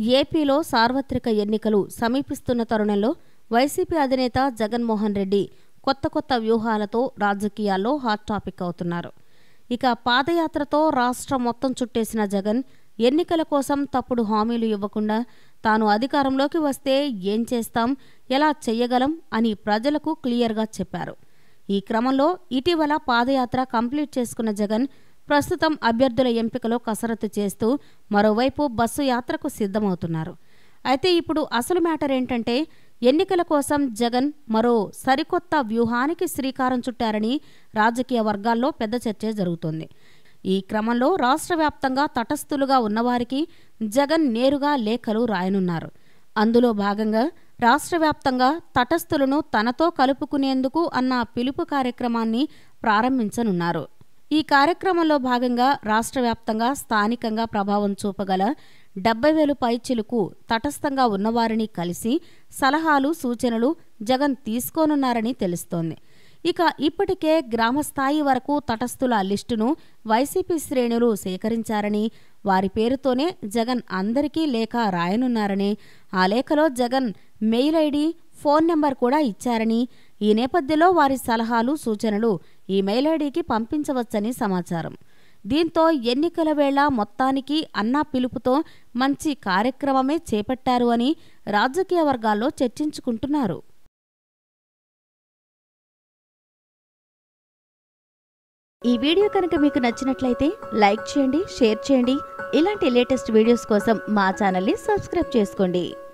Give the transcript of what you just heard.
ఏపీలో సార్వత్రిక ఎన్నికలు సమీపిస్తున్న తరుణంలో వైసీపీ అధినేత జగన్మోహన్ రెడ్డి కొత్త వ్యూహాలతో రాజకీయాల్లో హాట్ టాపిక్ అవుతున్నారు. ఇక పాదయాత్రతో రాష్ట్రం మొత్తం చుట్టేసిన జగన్ ఎన్నికల కోసం తప్పుడు హామీలు ఇవ్వకుండా తాను అధికారంలోకి వస్తే ఏం చేస్తాం, ఎలా చెయ్యగలం అని ప్రజలకు క్లియర్గా చెప్పారు. ఈ క్రమంలో ఇటీవల పాదయాత్ర కంప్లీట్ చేసుకున్న జగన్ ప్రస్తుతం అభ్యర్థుల ఎంపికలో కసరత్తు చేస్తూ మరోవైపు బస్సు యాత్రకు సిద్ధమవుతున్నారు. అయితే ఇప్పుడు అసలు మ్యాటర్ ఏంటంటే ఎన్నికల కోసం జగన్ మరో సరికొత్త వ్యూహానికి శ్రీకారం చుట్టారని రాజకీయ వర్గాల్లో పెద్ద చర్చ జరుగుతోంది. ఈ క్రమంలో రాష్ట్ర వ్యాప్తంగా తటస్థులుగా ఉన్నవారికి జగన్ నేరుగా లేఖలు రాయనున్నారు. అందులో భాగంగా రాష్ట్ర వ్యాప్తంగా తటస్థులను తనతో కలుపుకునేందుకు అన్న పిలుపు కార్యక్రమాన్ని ప్రారంభించనున్నారు. ఈ కార్యక్రమంలో భాగంగా రాష్ట్ర వ్యాప్తంగా స్థానికంగా ప్రభావం చూపగల 70,000 పైచిలుకు తటస్థంగా ఉన్నవారిని కలిసి సలహాలు, సూచనలు జగన్ తీసుకోనున్నారని తెలుస్తోంది. ఇక ఇప్పటికే గ్రామస్థాయి వరకు తటస్థుల లిస్టును వైసీపీ శ్రేణులు సేకరించారని, వారి పేరుతోనే జగన్ అందరికీ లేఖ రాయనున్నారని, ఆ లేఖలో Jagan mail ID, phone number కూడా ఇచ్చారని, ఈ నేపథ్యంలో వారి సలహాలు, సూచనలు ఈ మెయిల్ ఐడికి పంపించవచ్చని సమాచారం. దీంతో ఎన్నికల వేళ మొత్తానికి అన్నా పిలుపుతో మంచి కార్యక్రమమే చేపట్టారు అని రాజకీయ వర్గాల్లో చర్చించుకుంటున్నారు. ఈ వీడియో కనుక మీకు నచ్చినట్లయితే లైక్ చేయండి, షేర్ చేయండి. ఇలాంటి లేటెస్ట్ వీడియోస్ కోసం మా ఛానల్ని సబ్స్క్రైబ్ చేసుకోండి.